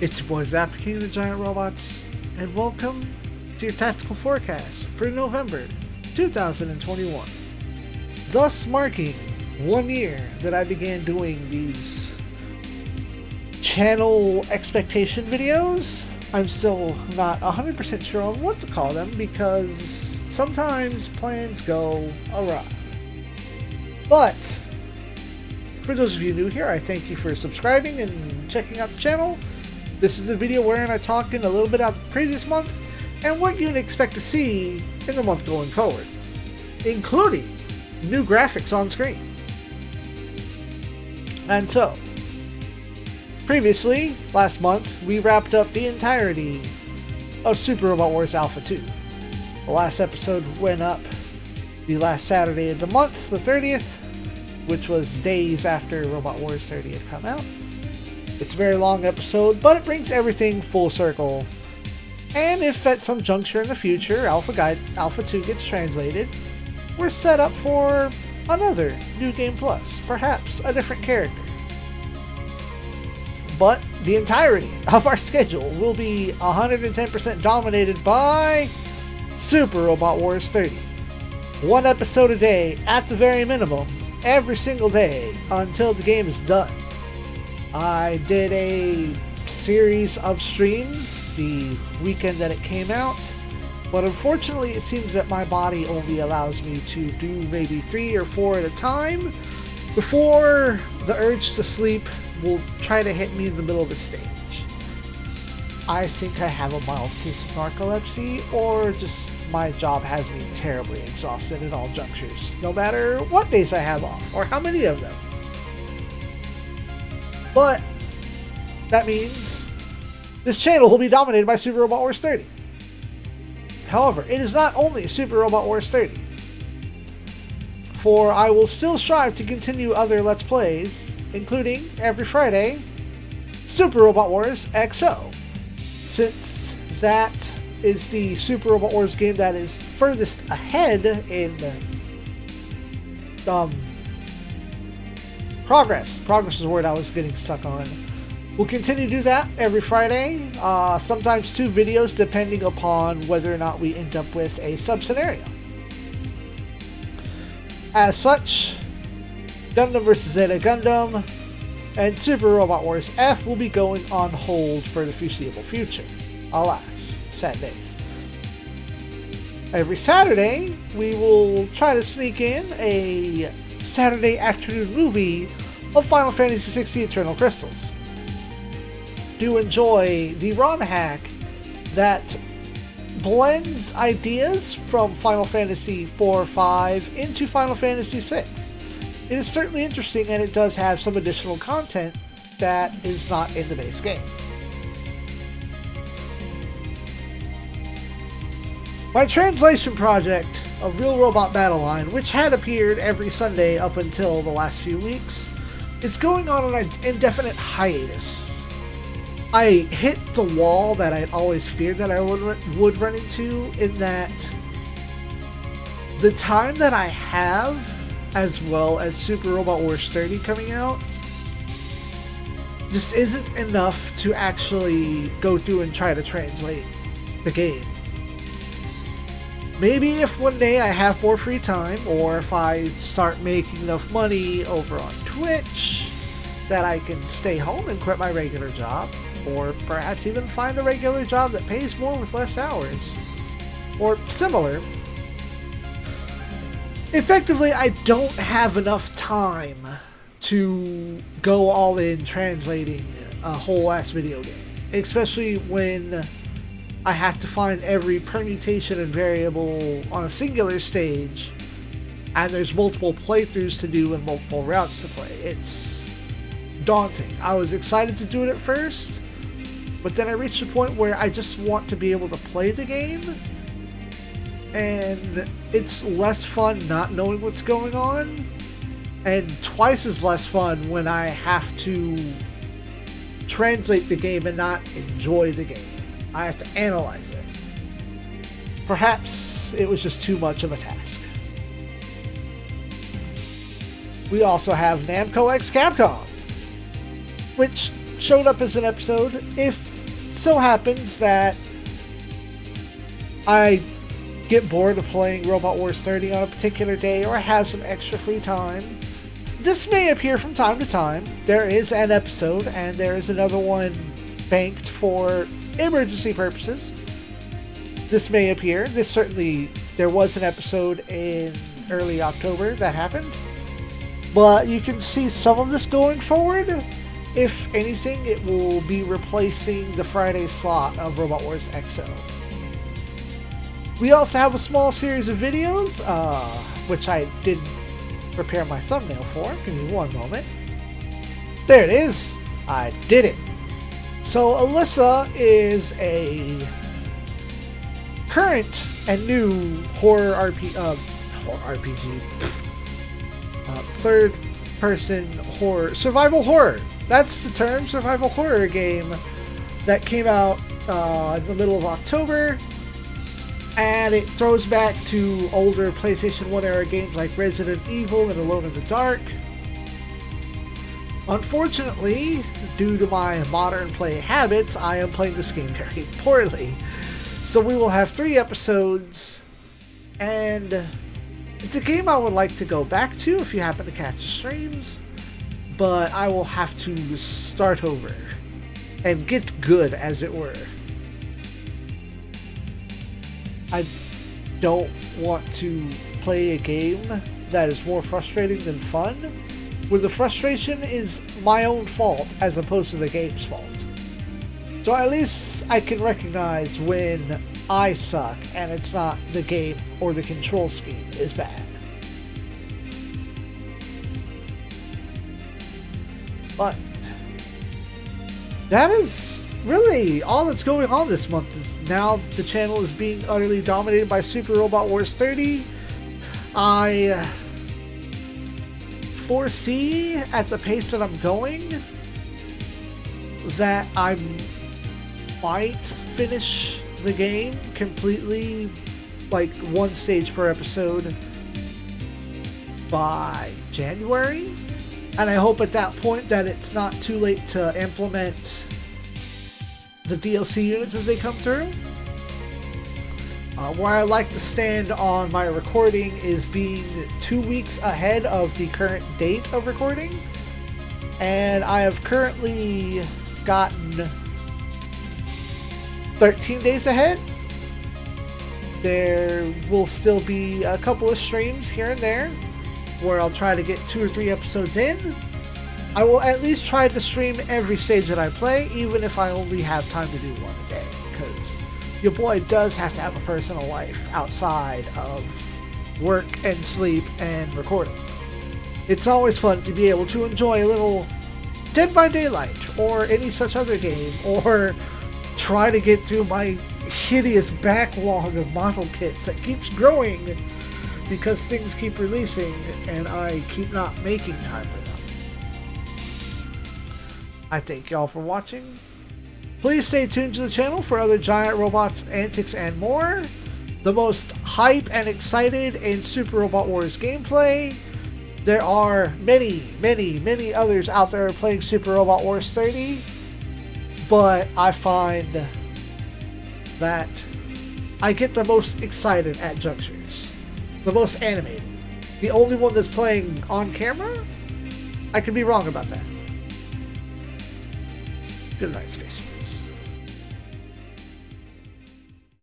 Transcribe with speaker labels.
Speaker 1: It's your boy Zap, King of the Giant Robots, and welcome to your tactical forecast for November 2021. Thus marking 1 year that I began doing these channel expectation videos. I'm still not 100% sure on what to call them because sometimes plans go awry. But for those of you new here, I thank you for subscribing and checking out the channel. This is a video wherein I talk in a little bit about the previous month and what you can expect to see in the month going forward, including new graphics on screen. And so, previously, last month, we wrapped up the entirety of Super Robot Wars Alpha 2. The last episode went up the last Saturday of the month, the 30th, which was days after Robot Wars 30 had come out. It's a very long episode, but it brings everything full circle. And if at some juncture in the future Alpha 2 gets translated, we're set up for another New Game Plus, perhaps a different character. But the entirety of our schedule will be 110% dominated by Super Robot Wars 30. One episode a day, at the very minimum, every single day until the game is done. I did a series of streams the weekend that it came out, but unfortunately it seems that my body only allows me to do maybe 3 or 4 at a time before the urge to sleep will try to hit me in the middle of the stage. I think I have a mild case of narcolepsy, or just my job has me terribly exhausted at all junctures, no matter what days I have off, or how many of them. But that means this channel will be dominated by Super Robot Wars 30. However, it is not only Super Robot Wars 30, for I will still strive to continue other Let's Plays, including, every Friday, Super Robot Wars XO, since that is the Super Robot Wars game that is furthest ahead in progress. Progress is the word I was getting stuck on. We'll continue to do that every Friday, sometimes 2 videos depending upon whether or not we end up with a sub-scenario. As such, Gundam vs. Zeta Gundam and Super Robot Wars F will be going on hold for the foreseeable future. Alas, sad days. Every Saturday, we will try to sneak in a Saturday afternoon movie of Final Fantasy XVI Eternal Crystals. Do enjoy the ROM hack that blends ideas from Final Fantasy 4 or 5 into Final Fantasy 6. It is certainly interesting, and it does have some additional content that is not in the base game. My translation project of Real Robot Battle Line, which had appeared every Sunday up until the last few weeks, is going on an indefinite hiatus. I hit the wall that I'd always feared that I would run into, in that the time that I have, as well as Super Robot Wars 30 coming out, just isn't enough to actually go through and try to translate the game. Maybe if one day I have more free time, or if I start making enough money over on Twitch that I can stay home and quit my regular job, or perhaps even find a regular job that pays more with less hours, or similar. Effectively, I don't have enough time to go all in translating a whole ass video game, especially when I have to find every permutation and variable on a singular stage, and there's multiple playthroughs to do and multiple routes to play. It's daunting. I was excited to do it at first, but then I reached a point where I just want to be able to play the game, and it's less fun not knowing what's going on, and twice as less fun when I have to translate the game and not enjoy the game. I have to analyze it. Perhaps it was just too much of a task. We also have Namco X Capcom, which showed up as an episode. If so happens that I get bored of playing Robot Wars 30 on a particular day, or I have some extra free time, this may appear from time to time. There is an episode, and there is another one banked for emergency purposes. This may appear. There was an episode in early October that happened. But you can see some of this going forward. If anything, it will be replacing the Friday slot of Robot Wars XO. We also have a small series of videos, which I didn't prepare my thumbnail for. Give me one moment. There it is. I did it. So Alyssa is a current and new horror RPG, third-person horror, survival horror. That's the term, survival horror game that came out in the middle of October. And it throws back to older PlayStation 1 era games like Resident Evil and Alone in the Dark. Unfortunately, due to my modern play habits, I am playing this game very poorly. So we will have 3 episodes, and it's a game I would like to go back to if you happen to catch the streams, but I will have to start over and get good, as it were. I don't want to play a game that is more frustrating than fun, where the frustration is my own fault as opposed to the game's fault. So at least I can recognize when I suck and it's not the game or the control scheme is bad. But that is really all that's going on this month. Now the channel is being utterly dominated by Super Robot Wars 30. I foresee, at the pace that I'm going, that I might finish the game completely, like one stage per episode, by January. And I hope at that point that it's not too late to implement the DLC units as they come through. Where I like to stand on my recording is being 2 weeks ahead of the current date of recording. And I have currently gotten 13 days ahead. There will still be a couple of streams here and there where I'll try to get 2 or 3 episodes in. I will at least try to stream every stage that I play, even if I only have time to do one a day, because your boy does have to have a personal life outside of work and sleep and recording. It's always fun to be able to enjoy a little Dead by Daylight or any such other game, or try to get through my hideous backlog of model kits that keeps growing because things keep releasing and I keep not making time for them. I thank y'all for watching. Please stay tuned to the channel for other giant robots, antics, and more. The most hype and excited in Super Robot Wars gameplay. There are many, many, many others out there playing Super Robot Wars 30, but I find that I get the most excited at junctures, the most animated. The only one that's playing on camera? I could be wrong about that. Good night, Space Marines.